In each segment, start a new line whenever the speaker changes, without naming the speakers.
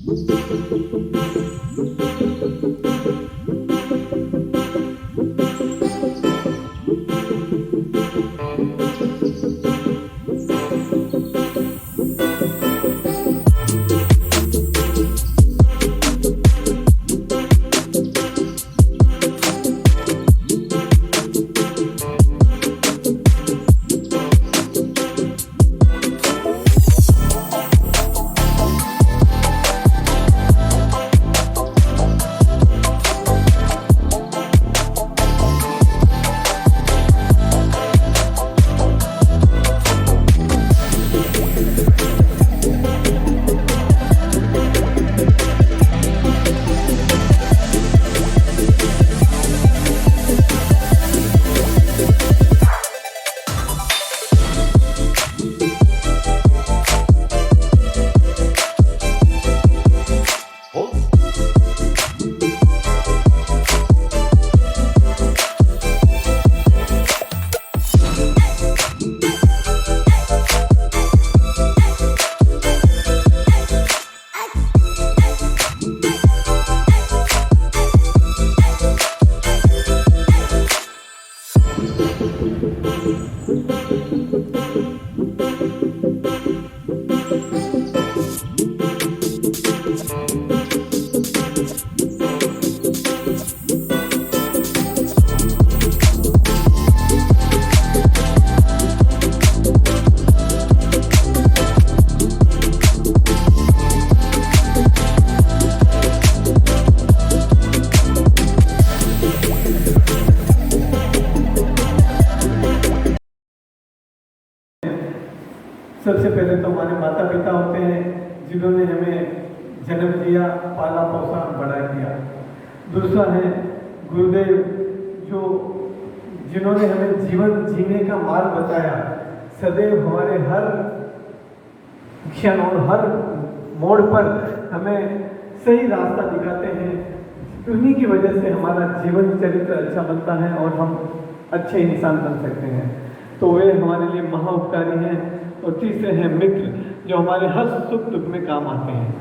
सबसे पहले तो हमारे माता पिता होते हैं जिन्होंने हमें जन्म दिया, पाला पोसा, बड़ा किया। दूसरा है गुरुदेव जो जिन्होंने हमें जीवन जीने का मार्ग बताया, सदैव हमारे हर क्षण और हर मोड़ पर हमें सही रास्ता दिखाते हैं। उन्हीं की वजह से हमारा जीवन चरित्र अच्छा बनता है और हम अच्छे इंसान बन सकते हैं। तो वे हमारे लिए महाउपकारी हैं। और तीसरे हैं मित्र जो हमारे हर सुख दुख में काम आते हैं।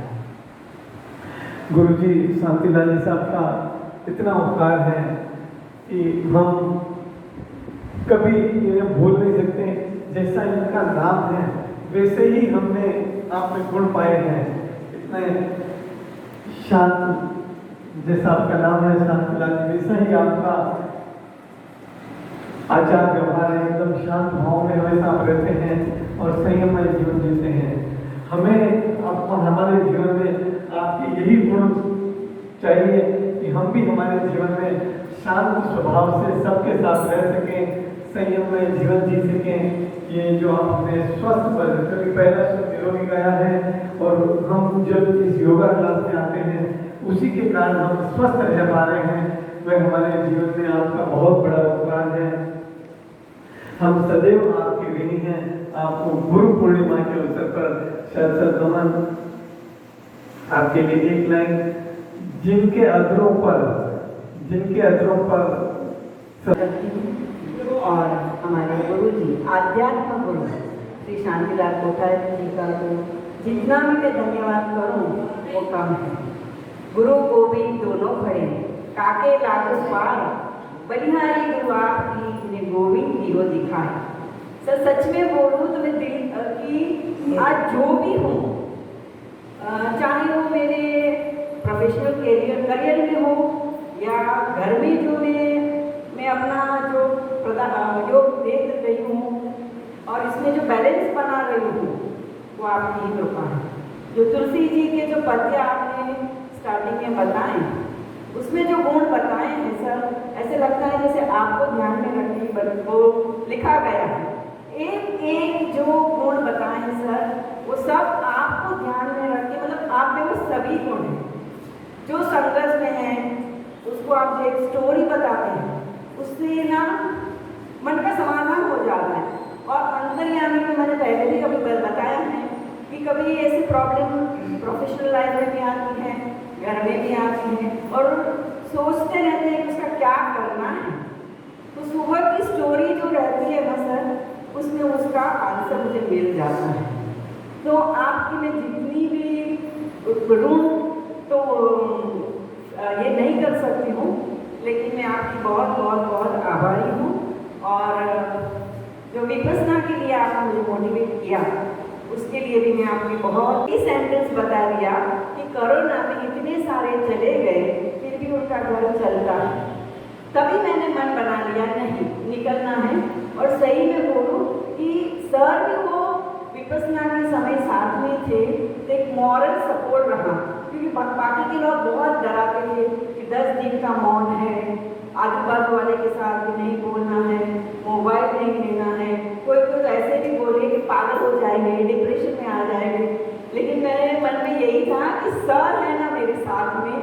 गुरुजी शांतिलाल जी साहब का इतना उपकार है कि हम कभी इन्हें भूल नहीं सकते। जैसा इनका नाम है वैसे ही हमने आप में गुण पाए हैं। इतने शांत, जैसा आपका नाम है शांतिलाल जी, वैसा ही आपका आचार व्यवहार है। एकदम शांत भाव में हमेशा आप रहते हैं और संयममय जीवन जीते हैं। हमें आपको हमारे जीवन में आपके यही गुण चाहिए कि हम भी हमारे जीवन में शांत स्वभाव से सबके साथ रह सकें, संयममय जीवन जी सकें। ये जो आपने स्वस्थ पर कभी पहला निरोगी गया है और हम जब इस योगा क्लास में आते हैं उसी के कारण हम स्वस्थ रह पा रहे हैं। वह हमारे जीवन में आपका बहुत बड़ा उपकार है। हम सदैव आपके ऋणी हैं। आपको गुरु पूर्णिमा के अवसर पर शत नमन। आपके लिए एक लाइन, जिनके अधरों पर
और हमारे गुरु जी आध्यात्म गुरु श्री शांतिलाल कोठारी जी का तो जितना भी मैं धन्यवाद करूं वो कम है। गुरु गोविंद दोनों खड़े, काके लागू पार, बलिहारी गुरु आपकी ने गोविंद हीरो दिखाए। सर सच में बोलूं तो मैं दिल की आज जो भी हूँ, चाहे वो मेरे प्रोफेशनल करियर में हो या घर में जो मैं अपना जो योग देख रही हूँ और इसमें जो बैलेंस बना रही हूँ वो आपकी ही कृपा है। जो तुलसी जी के जो पद्य आपने स्टार्टिंग में बताए उसमें जो गुण बताए हैं सर, ऐसे लगता है जैसे आपको ध्यान में रखने वो लिखा गया है। एक एक जो गुण बताए हैं सर वो सब आपको ध्यान में रख के, मतलब आप में वो सभी गुण हैं। जो संघर्ष में है उसको आप जो एक स्टोरी बताते हैं उससे ना मन का समाधान हो जाता है। और अंतर्यामी में मैंने पहले भी कभी बताया है कि कभी ऐसी प्रॉब्लम प्रोफेशनल लाइफ में भी आती है, घर में भी आती है और सोचते रहते हैं कि उसका क्या करना है। तो सुबह की स्टोरी जो रहती है ना सर, उसमें उसका आंसर मुझे मिल जाता है। तो आपकी मैं जितनी भी ऋण कर सकती हूँ, लेकिन मैं आपकी बहुत बहुत बहुत आभारी हूँ। और जो विपस्सना के लिए आपने मुझे मोटिवेट किया, उसके लिए भी मैं आपकी बहुत ही सेंटेंस बता दिया कि कोरोना में इतने सारे चले गए फिर भी उनका घर चलता है। तभी मैंने मन बना लिया नहीं निकलना है। और सही में बोलूँ कि सर भी वो विपस्सना के समय साथ में थे, तो एक मॉरल सपोर्ट रहा, क्योंकि बाकी के लोग बहुत डराते थे कि 10 दिन का मौन है, आजू बाजू वाले के साथ भी नहीं बोलना है, मोबाइल नहीं लेना है। कोई कोई ऐसे भी बोले कि पागल हो जाएंगे, डिप्रेशन में आ जाएंगे। लेकिन मेरे मन में यही था कि सर है ना मेरे साथ में।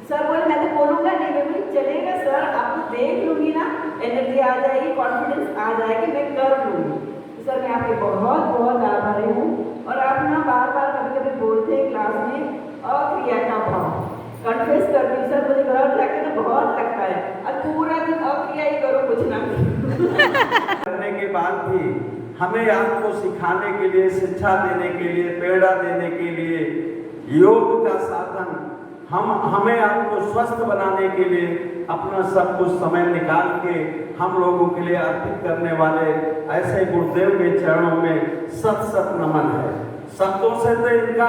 सर बोले मैं तो बोलूँगा नहीं, मैं बोली चलेगा सर, आपको देख लूँगी ना, एनर्जी आ जाएगी, कॉन्फिडेंस आ जाएगी, मैं कर लूँगी। तो सर मैं आपके बहुत बहुत आभारी हूँ। और आप ना बार बार कभी कभी बोलते हैं क्लास में अक्रिया का भाव, कन्फेस करती हूँ सर, मुझे घर जाके ना बहुत लगता है, अब पूरा दिन अक्रिया ही करो कुछ ना
करने के बाद भी हमें आपको सिखाने के लिए, शिक्षा देने के लिए, प्रेरणा देने के लिए योग का साधन, हमें आपको स्वस्थ बनाने के लिए अपना सब कुछ समय निकाल के हम लोगों के लिए अर्पित करने वाले ऐसे गुरुदेव के चरणों में सत सत नमन है। शब्दों से तो इनका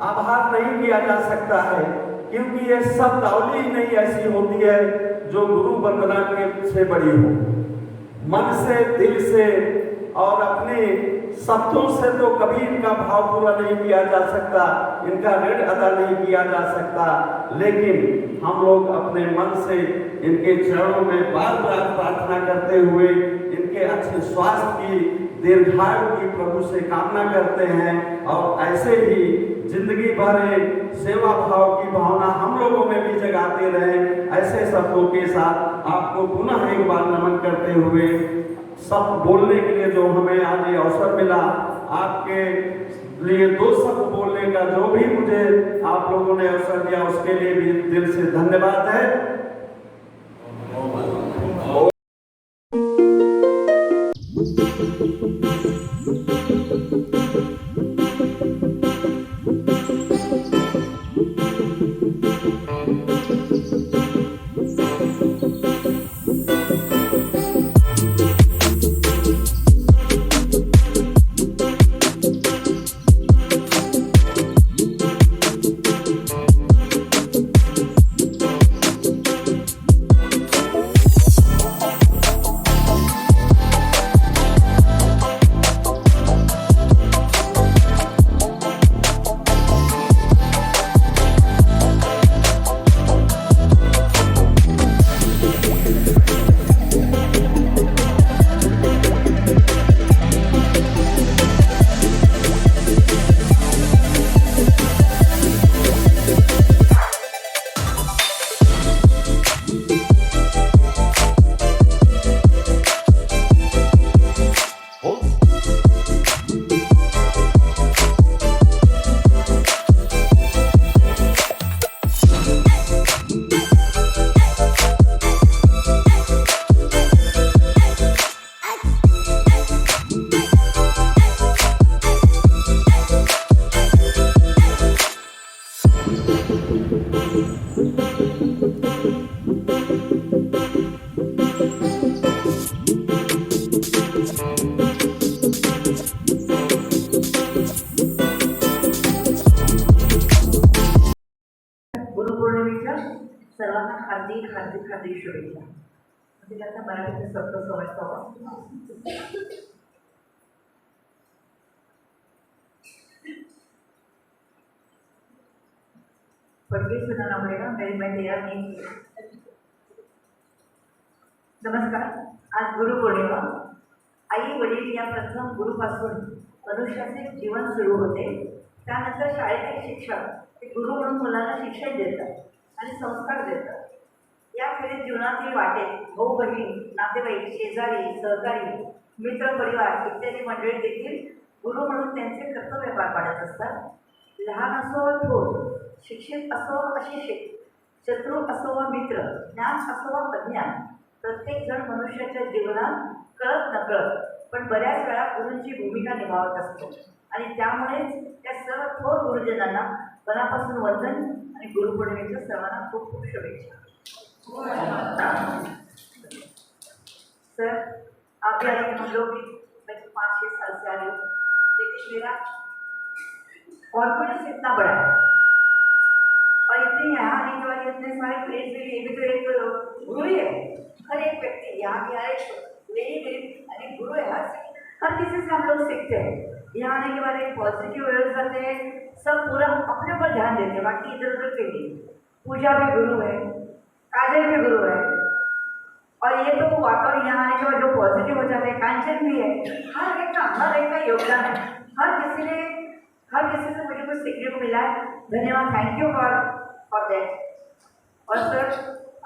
आभार नहीं किया जा सकता है, क्योंकि ये शब्दावली ही नहीं ऐसी होती है जो गुरु वंदना के से बड़ी हो। मन से, दिल से और अपने शब्दों से तो कभी इनका भाव पूरा नहीं किया जा सकता, इनका ऋण अदा नहीं किया जा सकता। लेकिन हम लोग अपने मन से इनके चरणों में बार बार प्रार्थना करते हुए इनके अच्छे स्वास्थ्य की, दीर्घायु की प्रभु से कामना करते हैं। और ऐसे ही जिंदगी भर सेवा भाव की भावना हम लोगों में भी जगाते रहें। ऐसे शब्दों के साथ आपको पुनः एक बार नमन करते हुए सब बोलने के लिए जो हमें आज ये अवसर मिला, आपके लिए 2 शब्द बोलने का जो भी मुझे आप लोगों ने अवसर दिया, उसके लिए भी दिल से धन्यवाद है।
सर्वांना हार्दिक हार्दिक हार्दिक शुभेच्छा। म्हणजे त्याचा मराठीचे शब्द समजतो. पडवी सुनाना पडेगा मेरी मैं तैयार नहीं. नमस्कार. आज गुरुपौर्णिमा. आई वडील या प्रथम गुरुपासून मनुष्याचे जीवन सुरू होते. त्यानंतर शाळेतील शिक्षक ते गुरु म्हणून मुलांना शिक्षण देतात आणि संस्कार देतात. याखेरीज जीवनातील वाटे भाऊ बहीण, नातेवाईक, शेजारी, सहकारी, मित्र परिवार इत्यादी मंडळी देखील गुरु म्हणून त्यांचे कर्तव्य पार पाडत असतात. लहान असो व थोर, शिक्षित असो व अशिक्षित, शत्रू असो व मित्र, ज्ञान असो व अज्ञान, प्रत्येक जण मनुष्याच्या जीवनात कळत नकळत पण बऱ्याच वेळा गुरूंची भूमिका निभावत असतो. आणि त्यामुळेच त्या सर्व थोर गुरुजनांना मनापासून वंदन आणि गुरुपौर्णिमेच्या सर्वांना खूप खूप शुभेच्छा. सर आप भी आए हम लोग भी, मैं तो 5-6 साल से आ रही हूँ, लेकिन मेरा कॉन्फिडेंस इतना बड़ा है और इतनी यहाँ आने के बाद इतने सारे प्लेस भी, ये भी तो एक गुरु ही है। हर एक व्यक्ति यहाँ भी आए मेरी अनेक गुरु है, हर किसी से हम लोग सीखते हैं। यहाँ आने के बाद एक पॉजिटिव वेव्स आते हैं, सब पूरा अपने ऊपर ध्यान देते हैं, बाकी इधर उधर के लिए। पूजा भी गुरु है, काजल भी गुरु है, और ये तो वाकई यहाँ आने के बाद जो पॉजिटिव हो जाते हैं, कांचन भी है। हर एक का योगदान है, हर किसी से मुझे कुछ सीखने को मिला है। धन्यवाद, थैंक यू फॉर दैट। और सर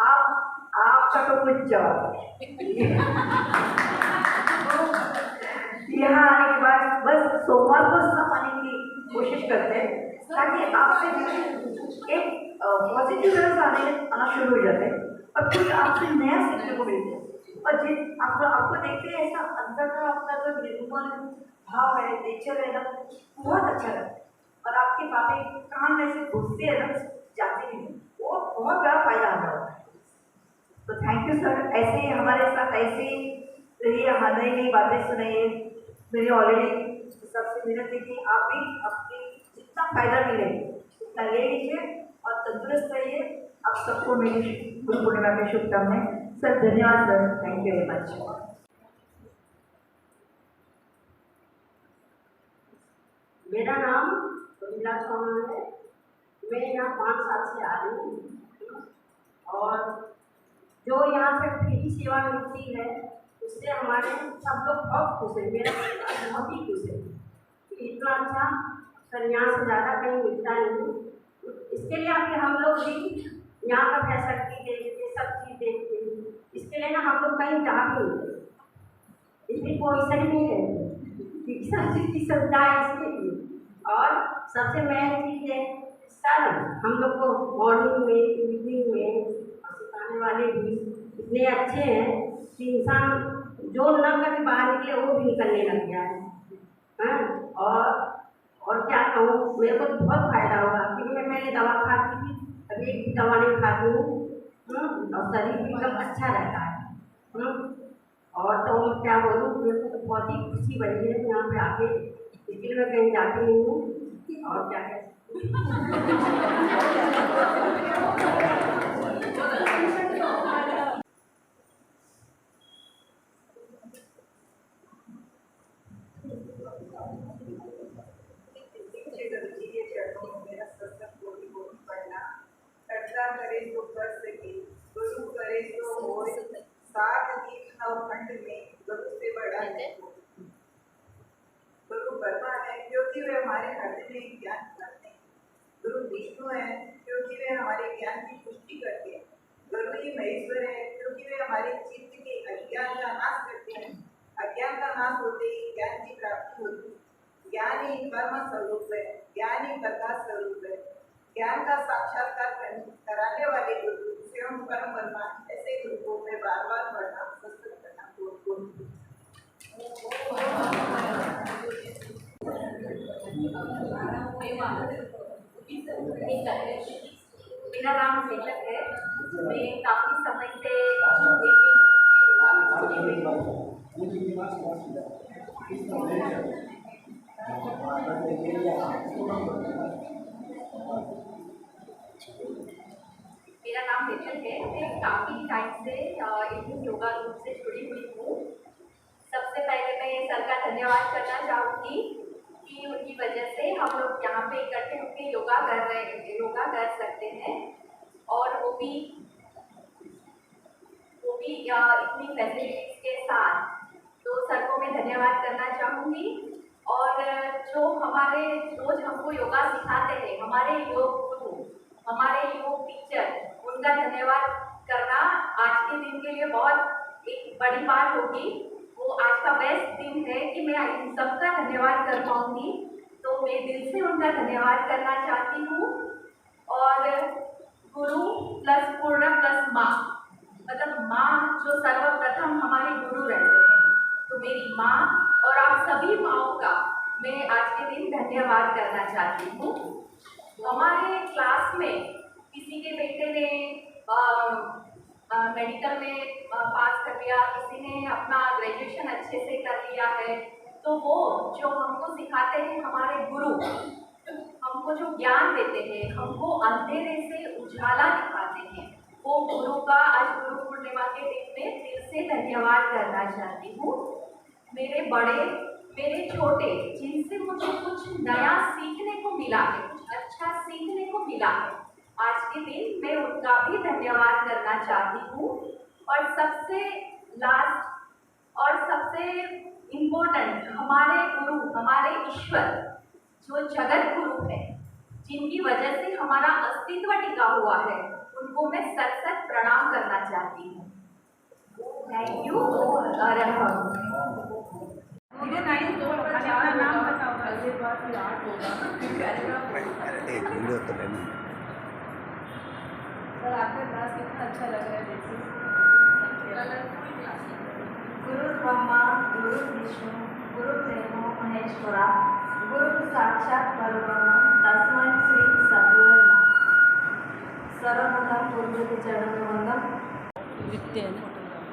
आपका तो कुछ जवाब यहाँ आने के बाद बस सोमवार को सब आने की कोशिश करते हैं ताकि आपसे एक पॉजिटिव वेव्स आना शुरू हो जाते हैं और कुछ आपसे नया सीखने को मिलता है। और जिस आपको देखते हैं ऐसा अंदर का अपना जो निर्मल भाव है, नेचर है ना, बहुत अच्छा लगता है। और आपकी बातें कान में से घुसती है ना, जाती नहीं, वो बहुत बड़ा फायदा आता है। तो थैंक यू सर, ऐसे ही हमारे साथ ऐसे ही रहिए, नई नई बातें सुनाइए। मेरी ऑलरेडी सबसे विनती है कि आप भी अपनी जितना फायदा मिले उतना ले लीजिए और तंदुरुस्त रहिए। आप सबको मेरी गुरु पूर्णिमा की शुभकामनाएं। सर धन्यवाद sir, thank you very much.
मेरा नाम सुनीला चौहान है। मैं यहाँ 5 साल से आ रही हूँ और जो यहाँ से फ्री सेवा मिलती है उससे हमारे सब लोग बहुत खुश हैं। मेरा बहुत ही खुश है कि इतना अच्छा संन्यास से ज़्यादा कहीं मिलता नहीं। इसके लिए अभी हम लोग भी यहाँ का फैसिलिटी देखते, सब चीज़ देखते हैं। इसके लिए ना हम लोग कहीं जा भी नहीं, इसलिए कोई सही नहीं है, सब चीज़ की सुविधा है इसके लिए। और सबसे मेन चीज़ है सर, हम लोग को मॉर्निंग में, इवनिंग में और सिखाने वाले भी इतने अच्छे हैं कि इंसान जो न कभी बाहर निकले वो भी निकलने लग गया है। और क्या कहूँ, मेरे को बहुत फायदा हुआ क्योंकि मैं पहले दवा खाती थी, अभी एक भी दवा नहीं खाती हूँ और शरीर भी एकदम अच्छा रहता है। और तो क्या बोलूँ, मेरे को तो बहुत ही खुशी बनी है यहाँ पे आके, इसलिए मैं कहीं जाती नहीं हूँ। और क्या है
करे तो कर सके, गुरु करे तो होए, साथ दीप नवखंड में गुरु से बड़ा है। गुरु ब्रह्मा है क्योंकि वे हमारे हृदय में ज्ञान करते हैं। गुरु विष्णु है क्योंकि वे हमारे ज्ञान की पुष्टि करते हैं। गुरु ही महेश्वर है क्योंकि वे हमारे चित्त के अज्ञान का नाश करते हैं। अज्ञान का नाश होते ही ज्ञान की प्राप्ति होती है। ज्ञान ही कर्म स्वरूप है, ज्ञान ही प्रकाश स्वरूप है। ज्ञान का साक्षात्कार कराने वाले गुरु स्वयं परम ब्रह्मा, ऐसे गुरु को मैं बार बार पढ़ना पुस्तक करना
मेरा नाम सेठक है। मैं काफ़ी समय से मेरा नाम सेठक है। मैं काफ़ी टाइम से इंडियन योगा ग्रुप से जुड़ी हुई हूँ। सबसे पहले मैं सर का धन्यवाद करना चाहूँगी कि उनकी वजह से हम लोग यहाँ पे इकट्ठे होकर योगा कर सकते हैं, और वो भी इतनी फैसिलिटीज के साथ। तो सर को मैं धन्यवाद करना चाहूँगी। और जो हमारे रोज हमको योगा सिखाते हैं, हमारे योग गुरु, हमारे योग टीचर, उनका धन्यवाद करना आज के दिन के लिए बहुत एक बड़ी बात होगी। वो आज का बेस्ट दिन है कि मैं इन सबका धन्यवाद कर पाऊँगी। तो मैं दिल से उनका धन्यवाद करना चाहती हूँ। और गुरु प्लस पूर्ण प्लस माँ, मतलब माँ जो सर्वप्रथम हमारे गुरु रहते हैं, तो मेरी माँ और आप सभी माँओं का मैं आज के दिन धन्यवाद करना चाहती हूँ। हमारे क्लास में किसी के बेटे ने
मेडिकल में पास कर लिया, किसी ने अपना ग्रेजुएशन अच्छे से कर लिया है, तो वो जो हमको सिखाते हैं हमारे गुरु, हमको जो ज्ञान देते हैं, हमको अंधेरे से उजाला दिखाते हैं, वो गुरु का आज गुरु पूर्णिमा के दिन में दिल से धन्यवाद करना चाहती हूँ। मेरे बड़े, मेरे छोटे, जिनसे मुझे कुछ नया सीखने को मिला है, कुछ अच्छा सीखने को मिला है, आज के दिन मैं उनका भी धन्यवाद करना चाहती हूँ। और सबसे लास्ट और सबसे इम्पोर्टेंट, हमारे गुरु, हमारे ईश्वर जो जगत गुरु है, जिनकी वजह से हमारा अस्तित्व टिका हुआ है, उनको मैं सत सत प्रणाम करना चाहती हूँ। Thank you.
मेरे नाइन तो अपना नाम बताओ।
सर आपका क्लास कितना अच्छा लग रहा है देखिए।
गुरु ब्रह्मा गुरु विष्णु गुरुदेवो महेश्वरा गुरु साक्षात परब्रह्म तस्मै श्री सद्गुरुवे नमः। सर्वप्रथम गुरु के चरणों में वंदन।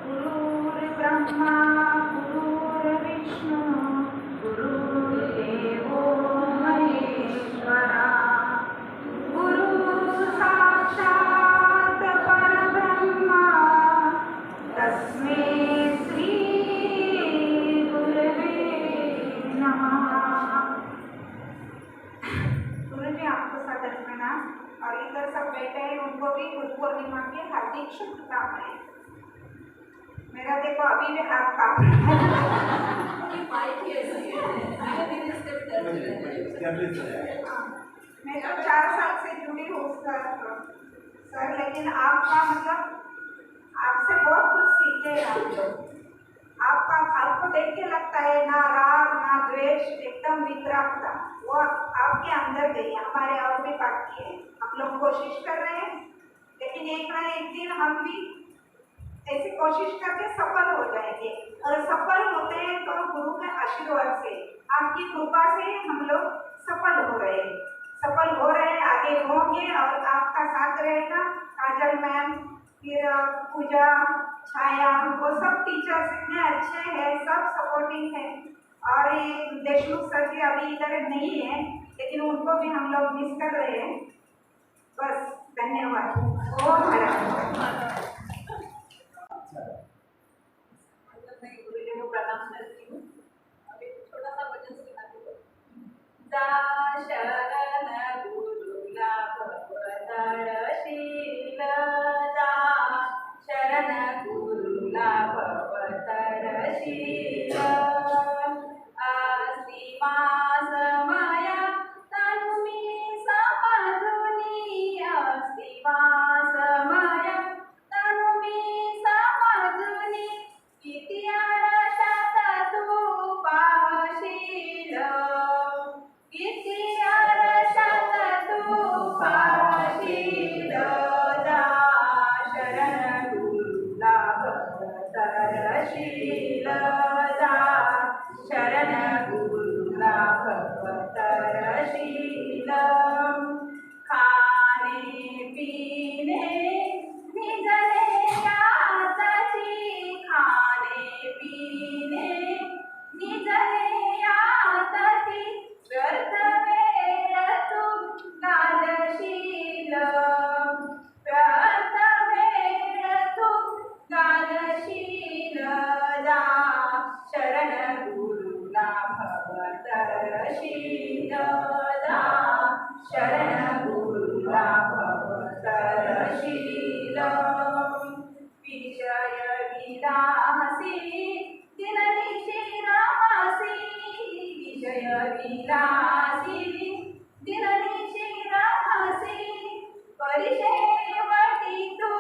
गुरुर्ब्रह्मा गुरुर्विष्णु गुरुदेवो महेश्वरा गुरु साक्षात परब्रह्मा तस्मै श्री गुरुवे नमः।
गुरु जी आपको सदन प्रणाम और इधर सब बैठे हैं उनको भी गुरु पूर्णिमा की हार्दिक शुभकामनाएं। मेरा देखो अभी भी हाथ कांप रहा है। मैं तो 4 साल से जुड़ी हूँ सर, लेकिन आपका मतलब आपसे बहुत कुछ सीखे हम लोग। आपको देख के लगता है ना राग ना द्वेष, एकदम वितरागता वो आपके अंदर गई है। हमारे और भी बाकी है, हम लोग कोशिश कर रहे हैं, लेकिन एक ना एक दिन हम भी ऐसी कोशिश करके सफल हो जाएंगे। और सफल होते हैं तो गुरु के आशीर्वाद से, आपकी कृपा से हम लोग सफल हो रहे हैं, आगे होंगे और आपका साथ रहेगा। काजल मैम, फिर पूजा, छाया, वो सब टीचर्स इतने अच्छे हैं, सब सपोर्टिंग है। और ये देशमुख सर जी अभी इधर नहीं है, लेकिन उनको भी हम लोग मिस कर रहे हैं। बस धन्यवाद। ओम हरा।
मैं गुरुजी को प्रणाम करती हूँ। अभी छोटा सा भजन सुनाती हूँ। शरण गुरुला भवतरशील जा, शरण गुरुला भवतरशील अस्तिमा समय तनु मी समजुनी, अस्तिमा समय तनु मी समजुनी, किती आरशात तू पाहशील, किती आरशात तू पाहशील जा, शरण गुरुला भवतरशील जा, शरण गुरुला भवतरशील खाणे पिणे निजले यातची, खाणे पिणे निजले यातची, व्यर्थ वेळ तू घालशील, व्यर्थ वेळ तू घालशील जा, शरण गुरुला भवतरशील जा, शरण गुरुला भवतरशील विजय विलासी दिननिशी रामासी, विजय विलासी दिननिशी रामासी, परिशेवटी तू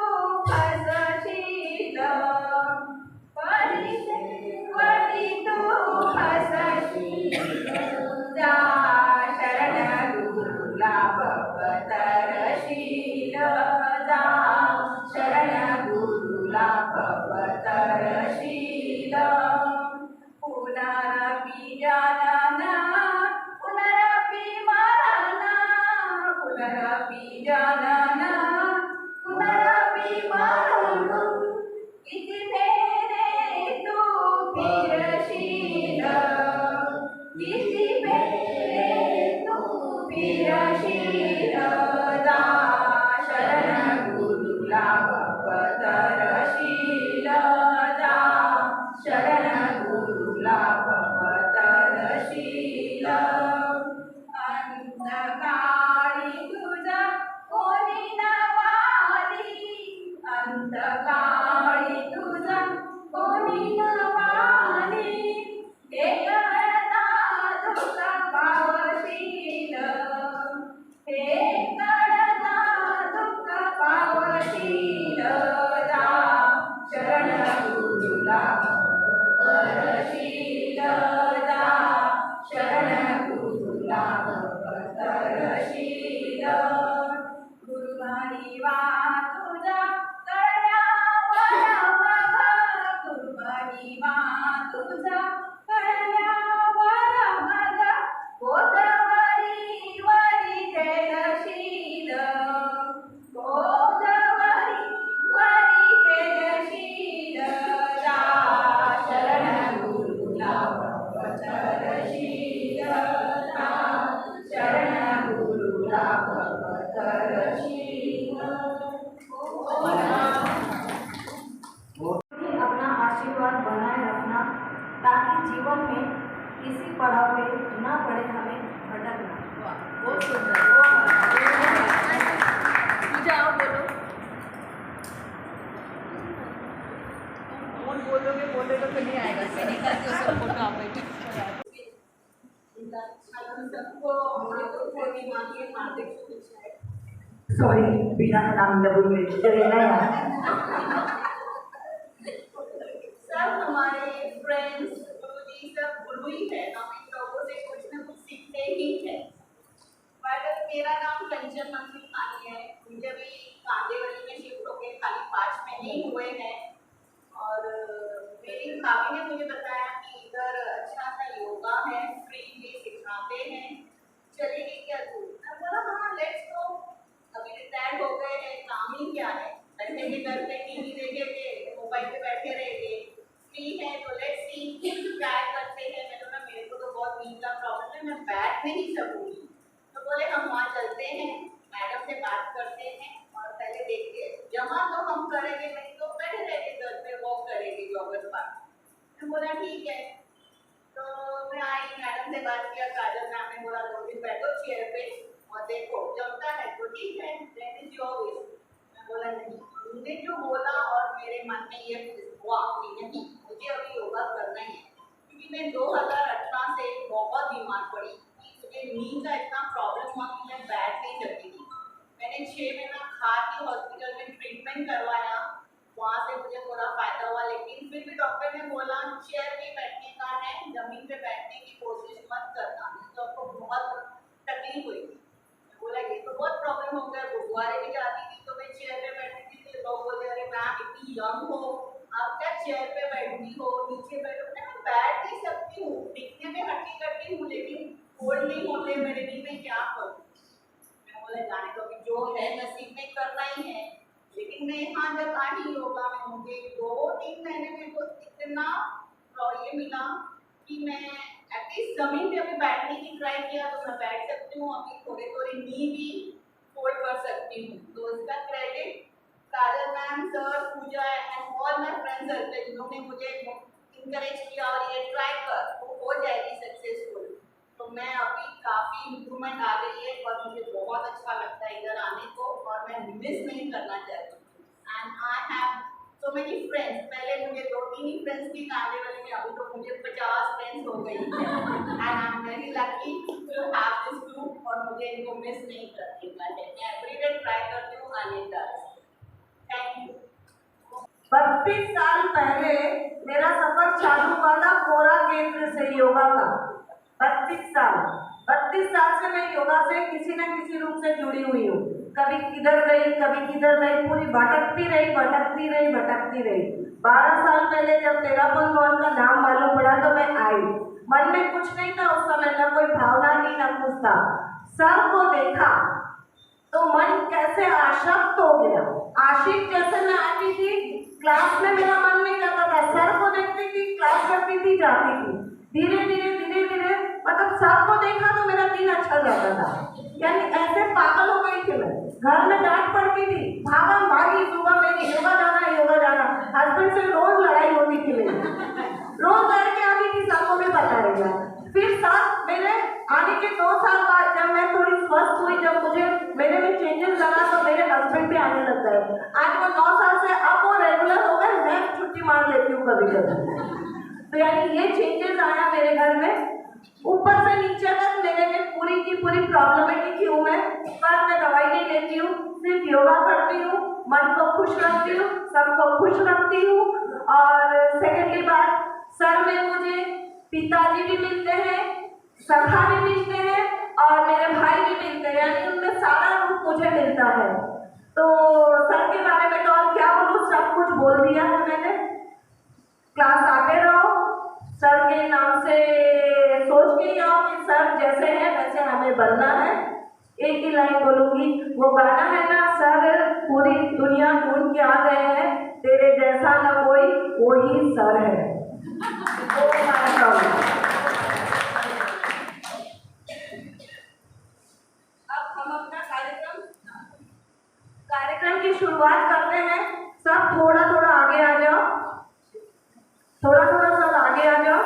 हसशील, परिशेवटी तू हसशील जा, शरण गुरुला भवतरशील जा, शरण गुरुला भवतरशील पुनरपि जनन पुनरपि मरण, पुनरपि जनन महिमा तुझा कळल्यावर बघ, महिमा तुझा कळल्यावर बघ, गोदावरी वरी तेजशील, गोदावरी वरी तेजशील, जा शरण गुरुला पवतरशील, जा शरण गुरुला पवतरशील.
अपना आशीर्वाद बनाए रखना ताकि जीवन में किसी पड़ाव पे न पड़े हमें भटकना.
बहुत सुंदर. पूजा आप बोलो. कौन बोलोगे बोलेगा तो नहीं आएगा. मैं निकालती हूँ सब फोटो आप बैठे. सबको हार्दिक शुभेच्छाएं.
सॉरी बिना नाम लबू में चलेगा यार.
सब हमारे फ्रेंड्स गुरुजी सब गुरु ही है. हम इन लोगों से कुछ न कुछ सीखते ही हैं. पर मेरा नाम कंचन मंगलपानी है. मुझे भी कांदेवली में शिफ्ट होके खाली 5 महीने ही हुए हैं. और मेरी भाभी ने मुझे बताया कि इधर अच्छा सा योगा है, फ्री में सिखाते हैं, चलेगी क्या तू? मैं बोला हाँ लेट्स गो. अभी रिटायर्ड हो गए हैं, काम ही क्या है, बैठे के घर पे टीवी देखेंगे, मोबाइल पे बैठे रहेंगे, फ्री है तो लेट्स सी ट्राई करते हैं. मैं तो मेरे को तो बहुत नींद का प्रॉब्लम है, मैं बैठ नहीं सकूंगी. तो बोले हम वहाँ चलते हैं, मैडम से बात करते हैं और पहले देखते हैं जमा तो हम करेंगे, नहीं तो बैठे रहेंगे घर पे वॉक करेंगे जॉगर पार्क. मैं बोला ठीक है. तो मैं आई, मैडम से बात किया, काजल मैम ने बोला 2 दिन बैठो चेयर पे और देखो जमता है तो ठीक है, दैट इज योर विश. मैं बोला नहीं, उन्होंने जो बोला और मेरे मन में ये हुआ कि नहीं मुझे अभी योगा करना ही है. क्योंकि मैं 2018 से बहुत बीमार पड़ी कि मुझे नींद का इतना प्रॉब्लम हुआ कि मैं बैठ नहीं सकती थी. मैंने 6 महीना खा के हॉस्पिटल में ट्रीटमेंट करवाया, वहाँ से मुझे थोड़ा फायदा हुआ. लेकिन फिर भी डॉक्टर ने बोला चेयर पे बैठने का है, जमीन पे बैठने की कोशिश मत करना, तो आपको बहुत तकलीफ हुई. बोला ये तो बहुत प्रॉब्लम हो गया. गुरुद्वारे भी जाती थी तो मैं चेयर पे बैठती थी, लोग बोले अरे मैम इतनी यंग हो आप क्या चेयर पे बैठती हो, नीचे बैठो. मैं बैठ नहीं सकती हूँ, दिखने में हट्टी कट्टी हूँ लेकिन होल्ड नहीं होते मेरे नी में, क्या करूँ. मैं बोला जाने दो, अभी जो है नसीब में करना ही है. लेकिन मैं यहाँ जब आई योगा में मुझे 2-3 महीने में तो इतना ये मिला कि मैं एटलीस्ट जमीन पे अभी बैठने की ट्राई किया तो मैं बैठ सकती हूँ. अभी थोड़े थोड़े नी भी होल्ड कर सकती हूँ. तो इसका credit Kajal ma'am, sir, Pooja and all my friends circle जिन्होंने मुझे इंकरेज किया और ये ट्राई कर वो हो जाएगी सक्सेसफुल. तो मैं अभी काफ़ी इम्प्रूवमेंट आ गई है और मुझे बहुत अच्छा लगता है इधर आने को और मैं मिस नहीं करना चाहती हूँ. And I have so many friends. पहले मुझे 2-3 ही फ्रेंड्स थी कांदेवली में, अभी तो मुझे 50 फ्रेंड्स हो गई है. And I am very lucky to have this group और मुझे इनको मिस नहीं करने का है. मैं एवरीडे ट्राई करती हूँ आने का. Thank you.
32 साल पहले मेरा सफर चालू हुआ था कोरा केंद्र से योगा का. 32 साल से मैं योगा से किसी न किसी रूप से जुड़ी हुई हूँ. कभी किधर गई कभी किधर गई, पूरी भटकती रही. 12 साल पहले जब तेरापन भवन का नाम मालूम पड़ा तो मैं आई. मन में कुछ नहीं था उस समय, न कोई भावना थी न कुछ था. सर को देखा तो मन कैसे आशक्त हो गया. आशिक जैसे मैं आती थी क्लास में, मेरा मन नहीं करता था. सर को देखती थी, क्लास करती थी, जाती थी. धीरे धीरे मतलब सर को देखा तो मेरा दिन अच्छा जाता था. यानी ऐसे पागल हो गई थी मैं. घर में डांट पड़ती थी, भागम भागी सुबह मेरी योगा जाना. हस्बैंड से रोज लड़ाई होती थी मेरी, रोज लड़के आती थी, सबको भी पता रहेगा. फिर सर मेरे आने के 2 साल बाद जब मैं थोड़ी स्वस्थ हुई, जब मुझे मेरे में चेंजेस लगा तो मेरे हस्बैंड भी आने लग गए. आज वो 9 साल से अब वो रेगुलर हो गए. मैं छुट्टी मार लेती हूँ कभी कभी. तो यानी ये चेंजेस आया मेरे घर में. ऊपर से नीचे तक मेरे में पूरी की पूरी प्रॉब्लमेटिक हूँ मैं. पर मैं दवाई नहीं लेती हूँ, सिर्फ योगा करती हूँ, मन को खुश रखती हूँ, सबको खुश रखती हूँ. और सेकेंडली बात, सर में मुझे पिताजी भी मिलते हैं, सखा भी मिलते हैं और मेरे भाई भी मिलते हैं. यानी उनमें सारा रूप मुझे मिलता है. तो
क्लास आते रहो, सर के नाम से सोच के आओ कि सर जैसे हैं वैसे हमें बनना है। एक ही लाइन बोलूंगी, वो गाना है ना, सर पूरी दुनिया ढूंढ के आ गए हैं, तेरे जैसा ना कोई, वही सर है। वो गाना गाओ। अब हम अपना कार्यक्रम की शुरुआत करते हैं। सब थोड़ा थोड़ा आगे आ जाओ, थोड़ा थोड़ा सब आगे आ जाओ।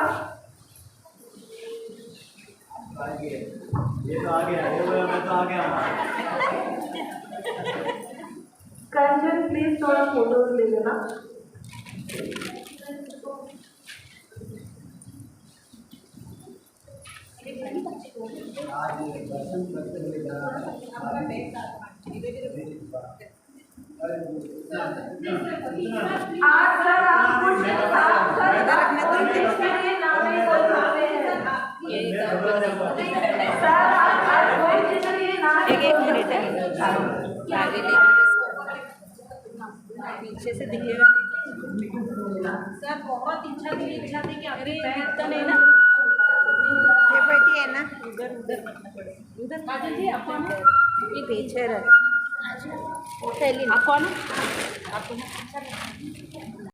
ये तो आ गया, मैं तो आ गया।
कंचन प्लीज थोड़ा फोटोज ले लेना। आज सर आप कुछ कोई डिक्शनरी नाम नहीं बोल सकते हैं। सर आप कोई डिक्शनरी नाम
एक मिनट है, पीछे से दिखेगा।
सर बहुत इच्छा थी कि अरे पैर तो नहीं ना,
ये बेटी है ना, उधर उधर
काजल जी आप कौन हो?
ये पीछे रह।
आप कौन हो? आपको